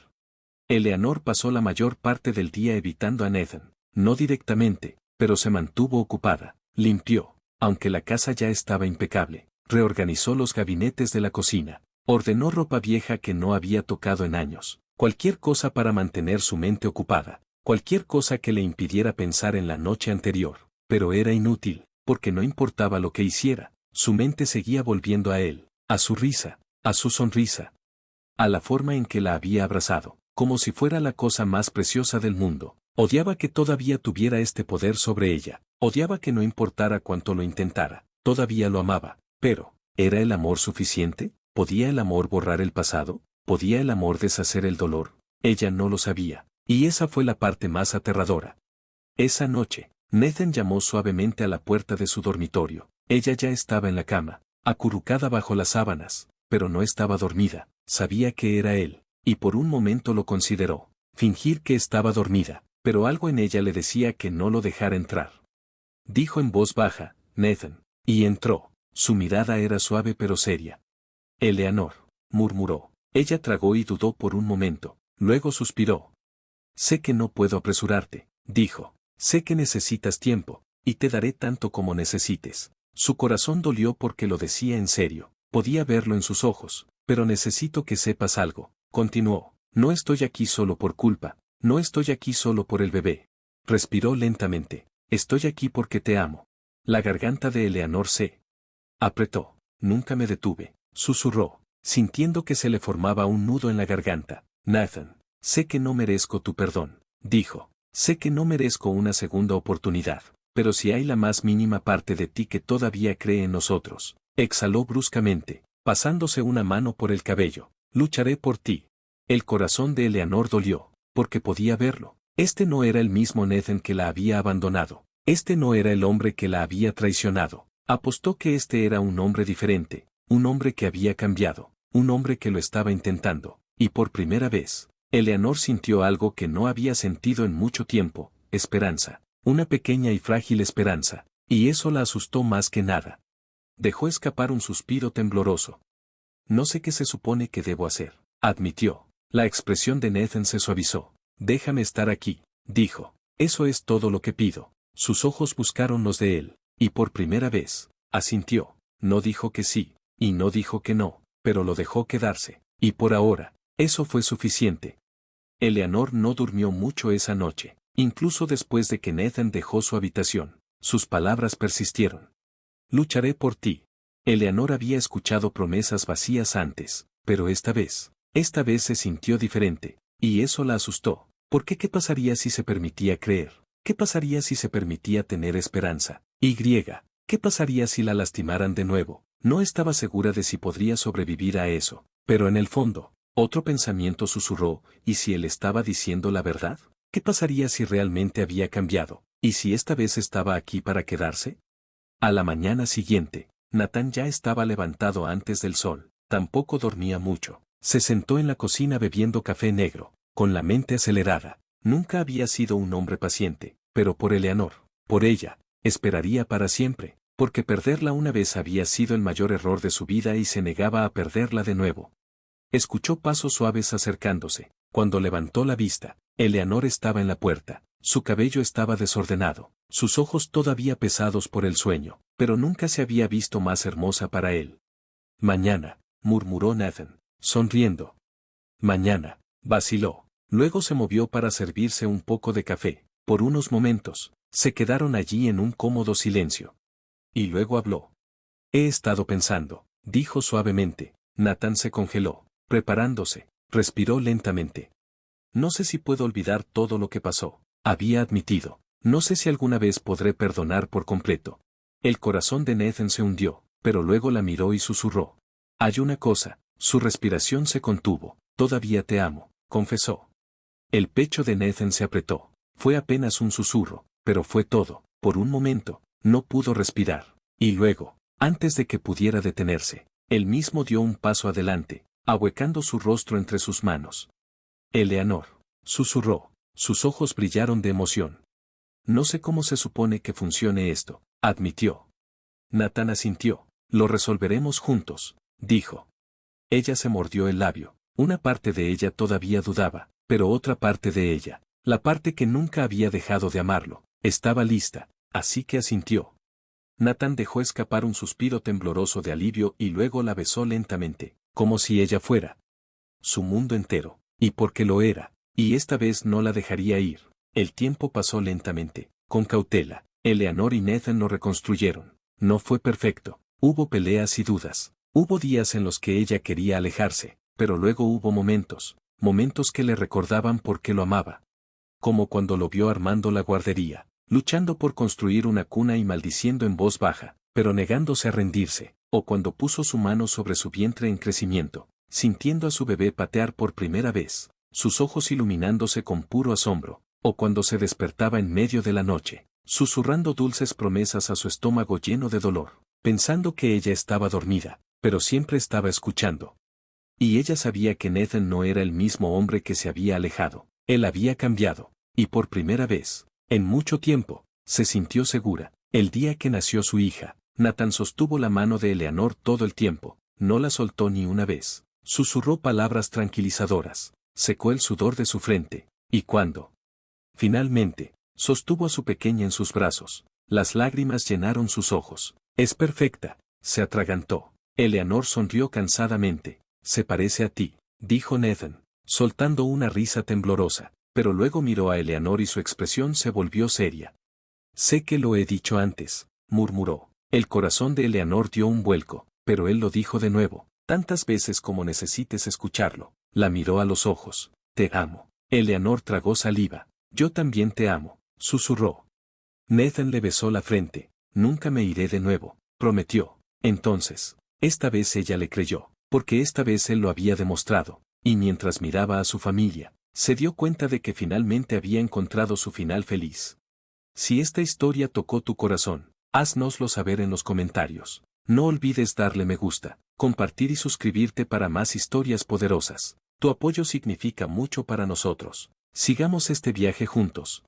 A: Eleanor pasó la mayor parte del día evitando a Nathan, no directamente, pero se mantuvo ocupada, limpió, aunque la casa ya estaba impecable, reorganizó los gabinetes de la cocina, ordenó ropa vieja que no había tocado en años, cualquier cosa para mantener su mente ocupada, cualquier cosa que le impidiera pensar en la noche anterior, pero era inútil, porque no importaba lo que hiciera, su mente seguía volviendo a él, a su risa, a su sonrisa, a la forma en que la había abrazado, como si fuera la cosa más preciosa del mundo. Odiaba que todavía tuviera este poder sobre ella, odiaba que no importara cuánto lo intentara, todavía lo amaba, pero, ¿era el amor suficiente? ¿Podía el amor borrar el pasado? ¿Podía el amor deshacer el dolor? Ella no lo sabía, y esa fue la parte más aterradora. Esa noche, Nathan llamó suavemente a la puerta de su dormitorio. Ella ya estaba en la cama, acurrucada bajo las sábanas, pero no estaba dormida, sabía que era él, y por un momento lo consideró. Fingir que estaba dormida, pero algo en ella le decía que no lo dejara entrar. Dijo en voz baja, Nathan, y entró. Su mirada era suave pero seria. Eleanor, murmuró. Ella tragó y dudó por un momento, luego suspiró. Sé que no puedo apresurarte, dijo. Sé que necesitas tiempo, y te daré tanto como necesites. Su corazón dolió porque lo decía en serio, podía verlo en sus ojos, pero necesito que sepas algo, continuó. No estoy aquí solo por culpa, no estoy aquí solo por el bebé. Respiró lentamente. Estoy aquí porque te amo. La garganta de Eleanor se apretó. Nunca me detuve, susurró, sintiendo que se le formaba un nudo en la garganta. Nathan, sé que no merezco tu perdón, dijo. Sé que no merezco una segunda oportunidad, pero si hay la más mínima parte de ti que todavía cree en nosotros, exhaló bruscamente, pasándose una mano por el cabello. Lucharé por ti. El corazón de Eleanor dolió, porque podía verlo. Este no era el mismo Nathan que la había abandonado. Este no era el hombre que la había traicionado. Apostó que este era un hombre diferente, un hombre que había cambiado, un hombre que lo estaba intentando, y por primera vez, Eleanor sintió algo que no había sentido en mucho tiempo, esperanza, una pequeña y frágil esperanza, y eso la asustó más que nada. Dejó escapar un suspiro tembloroso. No sé qué se supone que debo hacer, admitió. La expresión de Nathan se suavizó. Déjame estar aquí, dijo. Eso es todo lo que pido. Sus ojos buscaron los de él, y por primera vez, asintió. No dijo que sí, y no dijo que no, pero lo dejó quedarse, y por ahora, eso fue suficiente. Eleanor no durmió mucho esa noche, incluso después de que Nathan dejó su habitación. Sus palabras persistieron. Lucharé por ti. Eleanor había escuchado promesas vacías antes, pero esta vez se sintió diferente, y eso la asustó. ¿Por qué? ¿Qué pasaría si se permitía creer? ¿Qué pasaría si se permitía tener esperanza? ¿Qué pasaría si la lastimaran de nuevo? No estaba segura de si podría sobrevivir a eso, pero en el fondo, otro pensamiento susurró, ¿y si él estaba diciendo la verdad? ¿Qué pasaría si realmente había cambiado? ¿Y si esta vez estaba aquí para quedarse? A la mañana siguiente, Nathan ya estaba levantado antes del sol. Tampoco dormía mucho. Se sentó en la cocina bebiendo café negro, con la mente acelerada. Nunca había sido un hombre paciente, pero por Eleanor, por ella, esperaría para siempre, porque perderla una vez había sido el mayor error de su vida y se negaba a perderla de nuevo. Escuchó pasos suaves acercándose. Cuando levantó la vista, Eleanor estaba en la puerta. Su cabello estaba desordenado, sus ojos todavía pesados por el sueño, pero nunca se había visto más hermosa para él. Mañana, murmuró Nathan, sonriendo. Mañana, vaciló. Luego se movió para servirse un poco de café. Por unos momentos, se quedaron allí en un cómodo silencio. Y luego habló. He estado pensando, dijo suavemente. Nathan se congeló, preparándose, respiró lentamente. No sé si puedo olvidar todo lo que pasó, había admitido. No sé si alguna vez podré perdonar por completo. El corazón de Nathan se hundió, pero luego la miró y susurró. Hay una cosa, su respiración se contuvo. Todavía te amo, confesó. El pecho de Nathan se apretó. Fue apenas un susurro, pero fue todo. Por un momento, no pudo respirar. Y luego, antes de que pudiera detenerse, él mismo dio un paso adelante, ahuecando su rostro entre sus manos. Eleanor, susurró. Sus ojos brillaron de emoción. No sé cómo se supone que funcione esto, admitió. Nathan asintió. Lo resolveremos juntos, dijo. Ella se mordió el labio. Una parte de ella todavía dudaba, pero otra parte de ella, la parte que nunca había dejado de amarlo, estaba lista, así que asintió. Nathan dejó escapar un suspiro tembloroso de alivio y luego la besó lentamente, como si ella fuera su mundo entero, y porque lo era, y esta vez no la dejaría ir. El tiempo pasó lentamente, con cautela. Eleanor y Nathan lo reconstruyeron. No fue perfecto. Hubo peleas y dudas. Hubo días en los que ella quería alejarse, pero luego hubo momentos que le recordaban por qué lo amaba. Como cuando lo vio armando la guardería, luchando por construir una cuna y maldiciendo en voz baja, pero negándose a rendirse, o cuando puso su mano sobre su vientre en crecimiento, sintiendo a su bebé patear por primera vez, sus ojos iluminándose con puro asombro, o cuando se despertaba en medio de la noche, susurrando dulces promesas a su estómago lleno de dolor, pensando que ella estaba dormida, pero siempre estaba escuchando. Y ella sabía que Nathan no era el mismo hombre que se había alejado, él había cambiado, y por primera vez, en mucho tiempo, se sintió segura. El día que nació su hija, Nathan sostuvo la mano de Eleanor todo el tiempo, no la soltó ni una vez, susurró palabras tranquilizadoras, secó el sudor de su frente, y cuando finalmente sostuvo a su pequeña en sus brazos, las lágrimas llenaron sus ojos. Es perfecta, se atragantó. Eleanor sonrió cansadamente. Se parece a ti, dijo Nathan, soltando una risa temblorosa, pero luego miró a Eleanor y su expresión se volvió seria. Sé que lo he dicho antes, murmuró. El corazón de Eleanor dio un vuelco, pero él lo dijo de nuevo, tantas veces como necesites escucharlo. La miró a los ojos. Te amo. Eleanor tragó saliva. Yo también te amo, susurró. Nathan le besó la frente. Nunca me iré de nuevo, prometió. Entonces, esta vez ella le creyó, porque esta vez él lo había demostrado, y mientras miraba a su familia, se dio cuenta de que finalmente había encontrado su final feliz. Si esta historia tocó tu corazón, háznoslo saber en los comentarios. No olvides darle me gusta, compartir y suscribirte para más historias poderosas. Tu apoyo significa mucho para nosotros. Sigamos este viaje juntos.